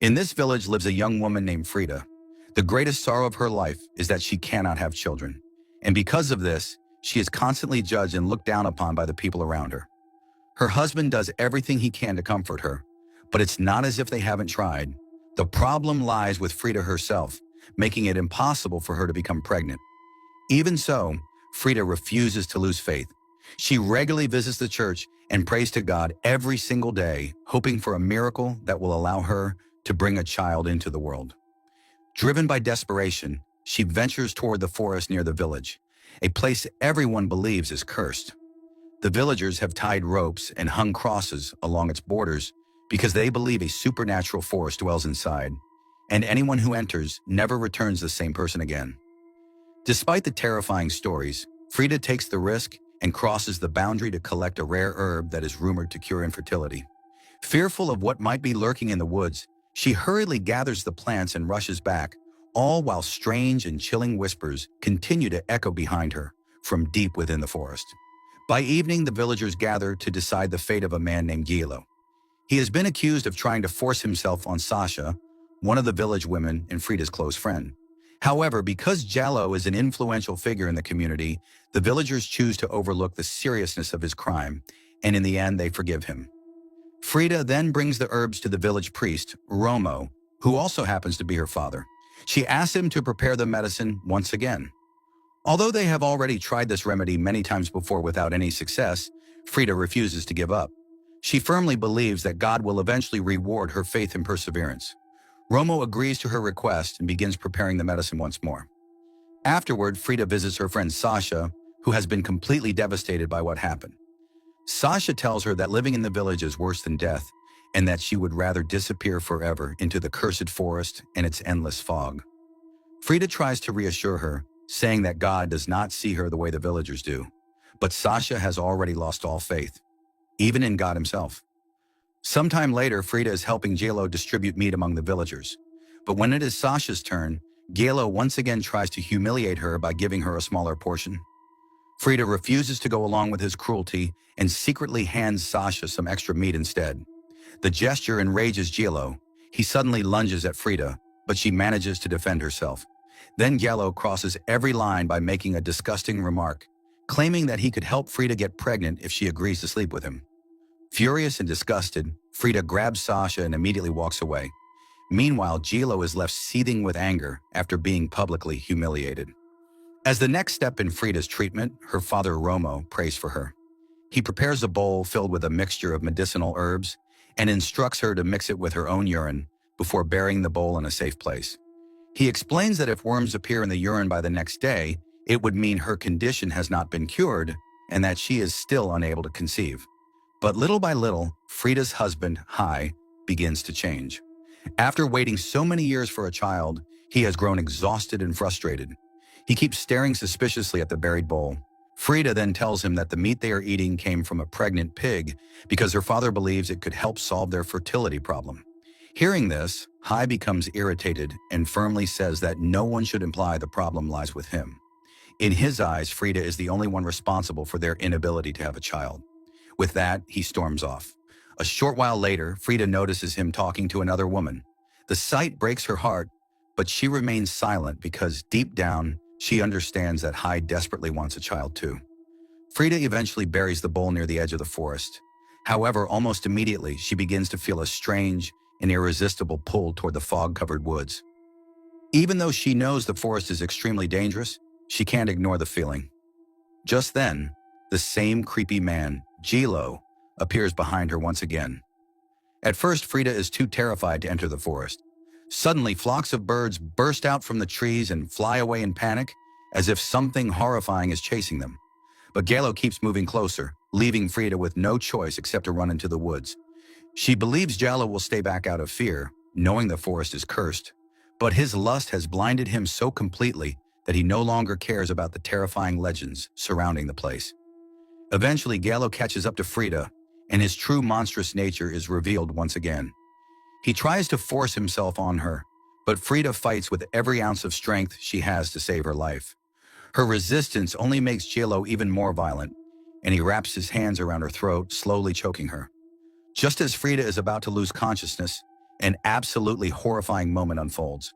In this village lives a young woman named Frida. The greatest sorrow of her life is that she cannot have children. And because of this, she is constantly judged and looked down upon by the people around her. Her husband does everything he can to comfort her, but it's not as if they haven't tried. The problem lies with Frida herself, making it impossible for her to become pregnant. Even so, Frida refuses to lose faith. She regularly visits the church and prays to God every single day, hoping for a miracle that will allow her to bring a child into the world. Driven by desperation, she ventures toward the forest near the village, a place everyone believes is cursed. The villagers have tied ropes and hung crosses along its borders because they believe a supernatural force dwells inside, and anyone who enters never returns the same person again. Despite the terrifying stories, Frida takes the risk and crosses the boundary to collect a rare herb that is rumored to cure infertility. Fearful of what might be lurking in the woods, she hurriedly gathers the plants and rushes back, all while strange and chilling whispers continue to echo behind her from deep within the forest. By evening, the villagers gather to decide the fate of a man named Gilo. He has been accused of trying to force himself on Sasha, one of the village women and Frida's close friend. However, because Jallo is an influential figure in the community, the villagers choose to overlook the seriousness of his crime, and in the end, they forgive him. Frida then brings the herbs to the village priest, Romo, who also happens to be her father. She asks him to prepare the medicine once again. Although they have already tried this remedy many times before without any success, Frida refuses to give up. She firmly believes that God will eventually reward her faith and perseverance. Romo agrees to her request and begins preparing the medicine once more. Afterward, Frida visits her friend Sasha, who has been completely devastated by what happened. Sasha tells her that living in the village is worse than death, and that she would rather disappear forever into the cursed forest and its endless fog. Frida tries to reassure her, saying that God does not see her the way the villagers do, but Sasha has already lost all faith, even in God himself. Sometime later, Frida is helping Galo distribute meat among the villagers, but when it is Sasha's turn, Galo once again tries to humiliate her by giving her a smaller portion. Frida refuses to go along with his cruelty and secretly hands Sasha some extra meat instead. The gesture enrages Gilo. He suddenly lunges at Frida, but she manages to defend herself. Then Gallo crosses every line by making a disgusting remark, claiming that he could help Frida get pregnant if she agrees to sleep with him. Furious and disgusted, Frida grabs Sasha and immediately walks away. Meanwhile, Gilo is left seething with anger after being publicly humiliated. As the next step in Frida's treatment, her father Romo prays for her. He prepares a bowl filled with a mixture of medicinal herbs and instructs her to mix it with her own urine before burying the bowl in a safe place. He explains that if worms appear in the urine by the next day, it would mean her condition has not been cured and that she is still unable to conceive. But little by little, Frida's husband, Hai, begins to change. After waiting so many years for a child, he has grown exhausted and frustrated. He keeps staring suspiciously at the buried bowl. Frida then tells him that the meat they are eating came from a pregnant pig because her father believes it could help solve their fertility problem. Hearing this, Hai becomes irritated and firmly says that no one should imply the problem lies with him. In his eyes, Frida is the only one responsible for their inability to have a child. With that, he storms off. A short while later, Frida notices him talking to another woman. The sight breaks her heart, but she remains silent because deep down, she understands that Hai desperately wants a child too. Frida eventually buries the bowl near the edge of the forest. However, almost immediately, she begins to feel a strange and irresistible pull toward the fog-covered woods. Even though she knows the forest is extremely dangerous, she can't ignore the feeling. Just then, the same creepy man, Gilo, appears behind her once again. At first, Frida is too terrified to enter the forest. Suddenly, flocks of birds burst out from the trees and fly away in panic, as if something horrifying is chasing them. But Galo keeps moving closer, leaving Frida with no choice except to run into the woods. She believes Jallo will stay back out of fear, knowing the forest is cursed, but his lust has blinded him so completely that he no longer cares about the terrifying legends surrounding the place. Eventually, Gallo catches up to Frida, and his true monstrous nature is revealed once again. He tries to force himself on her, but Frida fights with every ounce of strength she has to save her life. Her resistance only makes Gallo even more violent, and he wraps his hands around her throat, slowly choking her. Just as Frida is about to lose consciousness, An absolutely horrifying moment unfolds.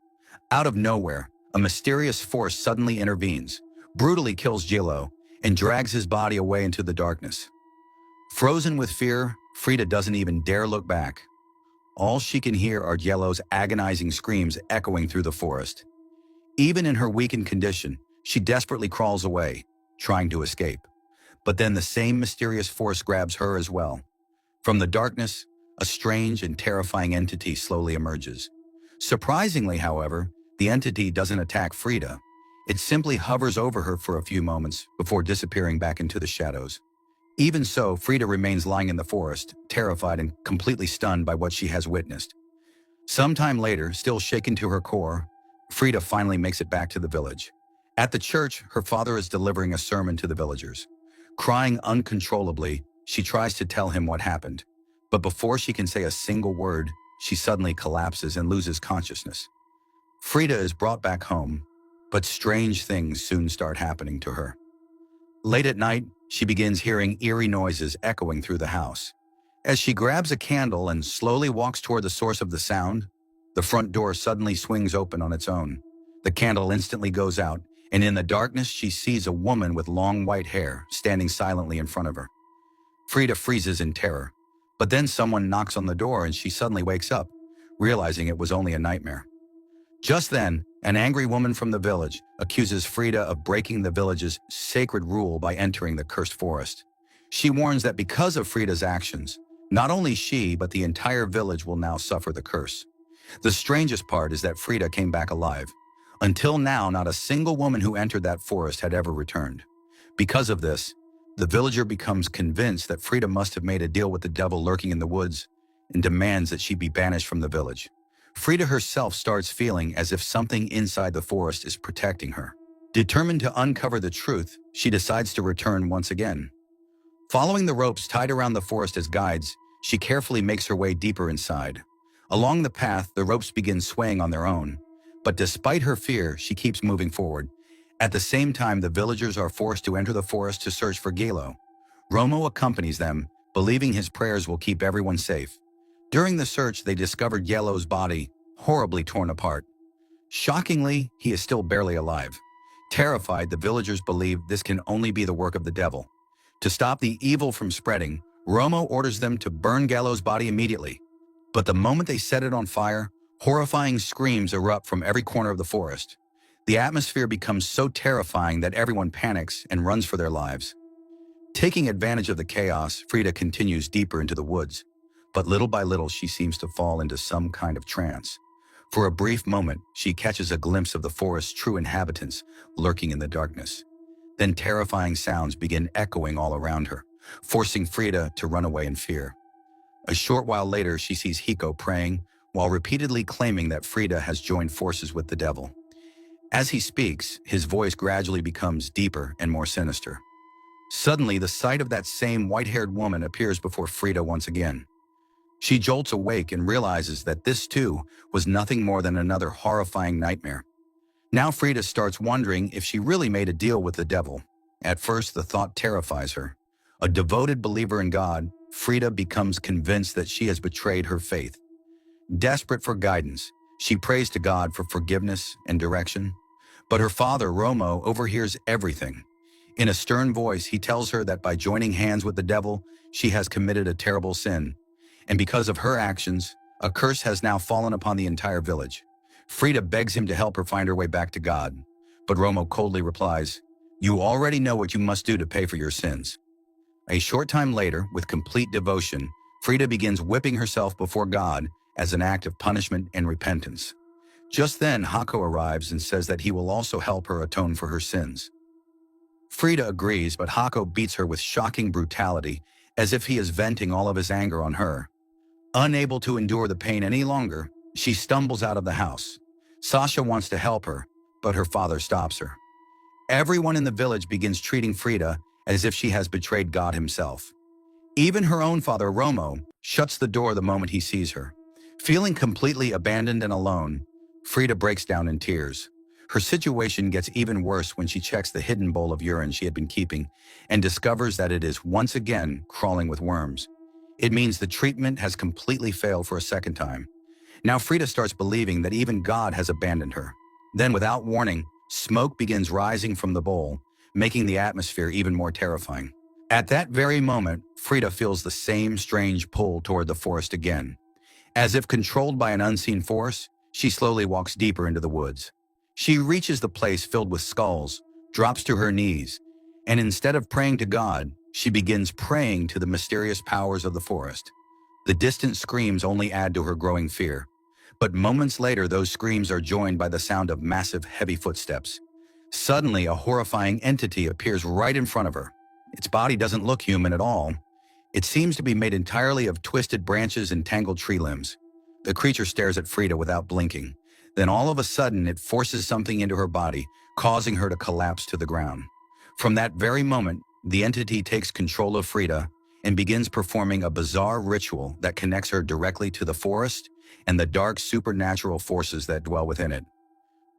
Out of nowhere, a mysterious force suddenly intervenes, brutally kills Gilo, and drags his body away into the darkness. Frozen with fear, Frida doesn't even dare look back. All she can hear are Yellow's agonizing screams echoing through the forest. Even in her weakened condition, she desperately crawls away, trying to escape. But then the same mysterious force grabs her as well. From the darkness, a strange and terrifying entity slowly emerges. Surprisingly, however, the entity doesn't attack Frida. It simply hovers over her for a few moments before disappearing back into the shadows. Even so, Frida remains lying in the forest, terrified and completely stunned by what she has witnessed. Sometime later, still shaken to her core, Frida finally makes it back to the village. At the church, her father is delivering a sermon to the villagers. Crying uncontrollably, she tries to tell him what happened. But before she can say a single word, she suddenly collapses and loses consciousness. Frida is brought back home, but strange things soon start happening to her. Late at night, she begins hearing eerie noises echoing through the house. As she grabs a candle and slowly walks toward the source of the sound, the front door suddenly swings open on its own. The candle instantly goes out, and in the darkness she sees a woman with long white hair standing silently in front of her. Frida freezes in terror, but then someone knocks on the door and she suddenly wakes up, realizing it was only a nightmare. Just then, an angry woman from the village accuses Frida of breaking the village's sacred rule by entering the cursed forest. She warns that because of Frida's actions, not only she but the entire village will now suffer the curse. The strangest part is that Frida came back alive. Until now, not a single woman who entered that forest had ever returned. Because of this, the villager becomes convinced that Frida must have made a deal with the devil lurking in the woods and demands that she be banished from the village. Frida herself starts feeling as if something inside the forest is protecting her. Determined to uncover the truth, she decides to return once again. Following the ropes tied around the forest as guides, she carefully makes her way deeper inside. Along the path, the ropes begin swaying on their own, but despite her fear, she keeps moving forward. At the same time, the villagers are forced to enter the forest to search for Gilo. Romo accompanies them, believing his prayers will keep everyone safe. During the search, they discovered Yellow's body, horribly torn apart. Shockingly, he is still barely alive. Terrified, the villagers believe this can only be the work of the devil. To stop the evil from spreading, Romo orders them to burn Gallo's body immediately. But the moment they set it on fire, horrifying screams erupt from every corner of the forest. The atmosphere becomes so terrifying that everyone panics and runs for their lives. Taking advantage of the chaos, Frida continues deeper into the woods. But little by little, she seems to fall into some kind of trance. For a brief moment, she catches a glimpse of the forest's true inhabitants lurking in the darkness. Then terrifying sounds begin echoing all around her, forcing Frida to run away in fear. A short while later, she sees Hiko praying, while repeatedly claiming that Frida has joined forces with the devil. As he speaks, his voice gradually becomes deeper and more sinister. Suddenly, the sight of that same white-haired woman appears before Frida once again. She jolts awake and realizes that this, too, was nothing more than another horrifying nightmare. Now Frida starts wondering if she really made a deal with the devil. At first, the thought terrifies her. A devoted believer in God, Frida becomes convinced that she has betrayed her faith. Desperate for guidance, she prays to God for forgiveness and direction. But her father, Romo, overhears everything. In a stern voice, he tells her that by joining hands with the devil, she has committed a terrible sin. And because of her actions, a curse has now fallen upon the entire village. Frida begs him to help her find her way back to God. But Romo coldly replies, "You already know what you must do to pay for your sins." A short time later, with complete devotion, Frida begins whipping herself before God as an act of punishment and repentance. Just then, Hako arrives and says that he will also help her atone for her sins. Frida agrees, but Hako beats her with shocking brutality, as if he is venting all of his anger on her. Unable to endure the pain any longer, she stumbles out of the house. Sasha wants to help her, but her father stops her. Everyone in the village begins treating Frida as if she has betrayed God himself. Even her own father, Romo, shuts the door the moment he sees her. Feeling completely abandoned and alone, Frida breaks down in tears. Her situation gets even worse when she checks the hidden bowl of urine she had been keeping and discovers that it is once again crawling with worms. It means the treatment has completely failed for a second time. Now Frida starts believing that even God has abandoned her. Then, without warning, smoke begins rising from the bowl, making the atmosphere even more terrifying. At that very moment, Frida feels the same strange pull toward the forest again. As if controlled by an unseen force, she slowly walks deeper into the woods. She reaches the place filled with skulls, drops to her knees, and instead of praying to God, she begins praying to the mysterious powers of the forest. The distant screams only add to her growing fear. But moments later, those screams are joined by the sound of massive, heavy footsteps. Suddenly, a horrifying entity appears right in front of her. Its body doesn't look human at all. It seems to be made entirely of twisted branches and tangled tree limbs. The creature stares at Frida without blinking. Then all of a sudden, it forces something into her body, causing her to collapse to the ground. From that very moment, the entity takes control of Frida and begins performing a bizarre ritual that connects her directly to the forest and the dark supernatural forces that dwell within it.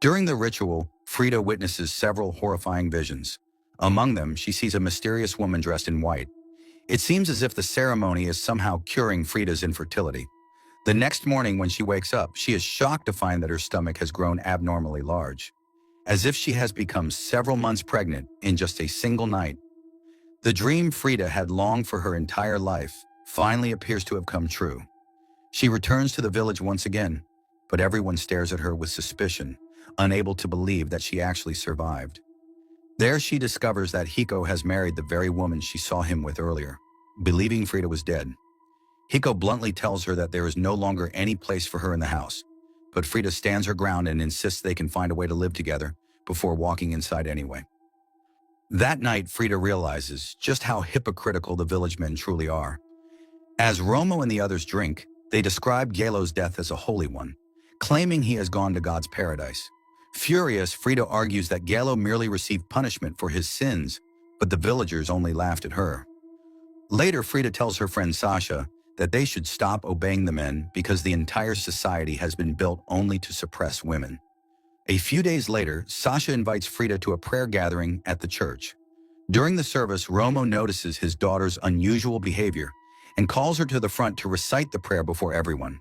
During the ritual, Frida witnesses several horrifying visions. Among them, she sees a mysterious woman dressed in white. It seems as if the ceremony is somehow curing Frida's infertility. The next morning when she wakes up, she is shocked to find that her stomach has grown abnormally large, as if she has become several months pregnant in just a single night. The dream Frida had longed for her entire life finally appears to have come true. She returns to the village once again, but everyone stares at her with suspicion, unable to believe that she actually survived. There she discovers that Hiko has married the very woman she saw him with earlier, believing Frida was dead. Hiko bluntly tells her that there is no longer any place for her in the house, but Frida stands her ground and insists they can find a way to live together before walking inside anyway. That night, Frida realizes just how hypocritical the village men truly are. As Romo and the others drink, they describe Gelo's death as a holy one, claiming he has gone to God's paradise. Furious, Frida argues that Gelo merely received punishment for his sins, but the villagers only laughed at her. Later, Frida tells her friend Sasha that they should stop obeying the men because the entire society has been built only to suppress women. A few days later, Sasha invites Frida to a prayer gathering at the church. During the service, Romo notices his daughter's unusual behavior and calls her to the front to recite the prayer before everyone.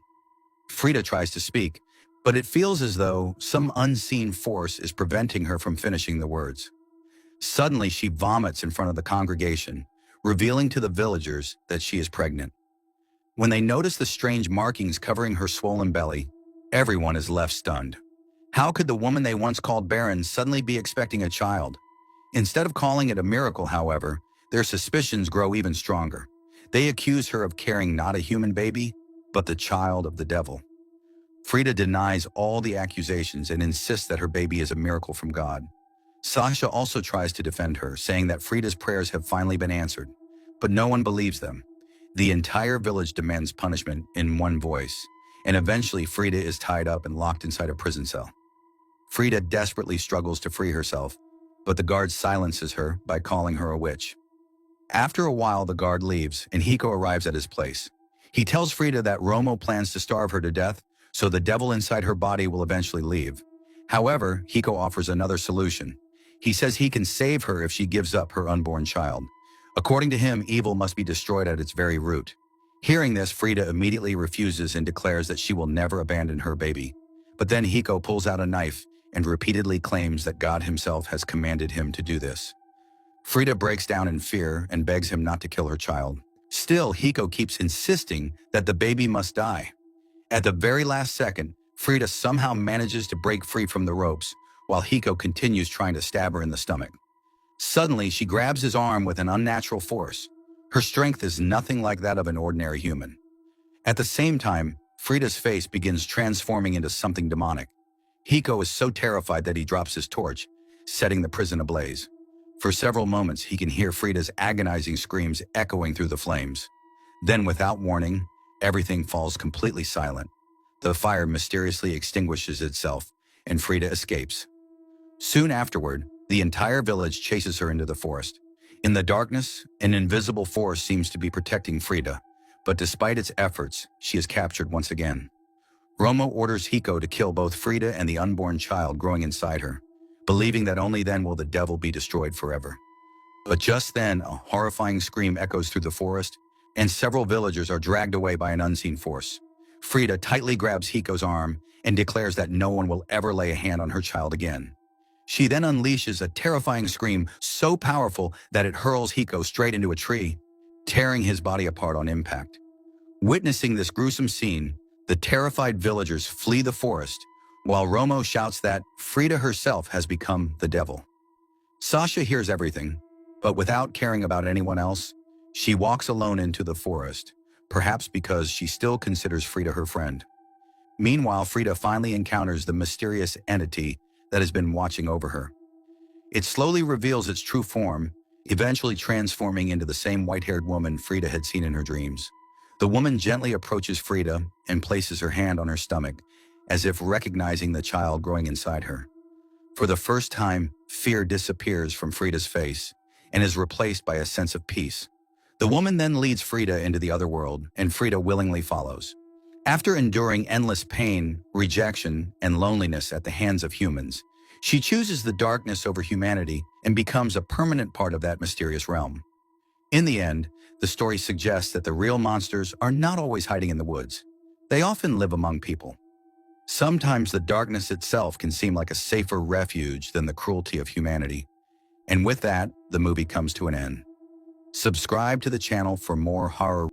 Frida tries to speak, but it feels as though some unseen force is preventing her from finishing the words. Suddenly, she vomits in front of the congregation, revealing to the villagers that she is pregnant. When they notice the strange markings covering her swollen belly, everyone is left stunned. How could the woman they once called Barren suddenly be expecting a child? Instead of calling it a miracle, however, their suspicions grow even stronger. They accuse her of carrying not a human baby, but the child of the devil. Frida denies all the accusations and insists that her baby is a miracle from God. Sasha also tries to defend her, saying that Frida's prayers have finally been answered, but no one believes them. The entire village demands punishment in one voice, and eventually Frida is tied up and locked inside a prison cell. Frida desperately struggles to free herself, but the guard silences her by calling her a witch. After a while, the guard leaves, and Hiko arrives at his place. He tells Frida that Romo plans to starve her to death, so the devil inside her body will eventually leave. However, Hiko offers another solution. He says he can save her if she gives up her unborn child. According to him, evil must be destroyed at its very root. Hearing this, Frida immediately refuses and declares that she will never abandon her baby. But then Hiko pulls out a knife and repeatedly claims that God himself has commanded him to do this. Frida breaks down in fear and begs him not to kill her child. Still, Hiko keeps insisting that the baby must die. At the very last second, Frida somehow manages to break free from the ropes, while Hiko continues trying to stab her in the stomach. Suddenly, she grabs his arm with an unnatural force. Her strength is nothing like that of an ordinary human. At the same time, Frida's face begins transforming into something demonic. Hiko is so terrified that he drops his torch, setting the prison ablaze. For several moments, he can hear Frida's agonizing screams echoing through the flames. Then, without warning, everything falls completely silent. The fire mysteriously extinguishes itself, and Frida escapes. Soon afterward, the entire village chases her into the forest. In the darkness, an invisible force seems to be protecting Frida, but despite its efforts, she is captured once again. Romo orders Hiko to kill both Frida and the unborn child growing inside her, believing that only then will the devil be destroyed forever. But just then, a horrifying scream echoes through the forest, and several villagers are dragged away by an unseen force. Frida tightly grabs Hiko's arm and declares that no one will ever lay a hand on her child again. She then unleashes a terrifying scream so powerful that it hurls Hiko straight into a tree, tearing his body apart on impact. Witnessing this gruesome scene, the terrified villagers flee the forest, while Romo shouts that Frida herself has become the devil. Sasha hears everything, but without caring about anyone else, she walks alone into the forest, perhaps because she still considers Frida her friend. Meanwhile, Frida finally encounters the mysterious entity that has been watching over her. It slowly reveals its true form, eventually transforming into the same white-haired woman Frida had seen in her dreams. The woman gently approaches Frida and places her hand on her stomach, as if recognizing the child growing inside her. For the first time, fear disappears from Frida's face and is replaced by a sense of peace. The woman then leads Frida into the other world, and Frida willingly follows. After enduring endless pain, rejection, and loneliness at the hands of humans, she chooses the darkness over humanity and becomes a permanent part of that mysterious realm. In the end, the story suggests that the real monsters are not always hiding in the woods. They often live among people. Sometimes the darkness itself can seem like a safer refuge than the cruelty of humanity. And with that, the movie comes to an end. Subscribe to the channel for more horror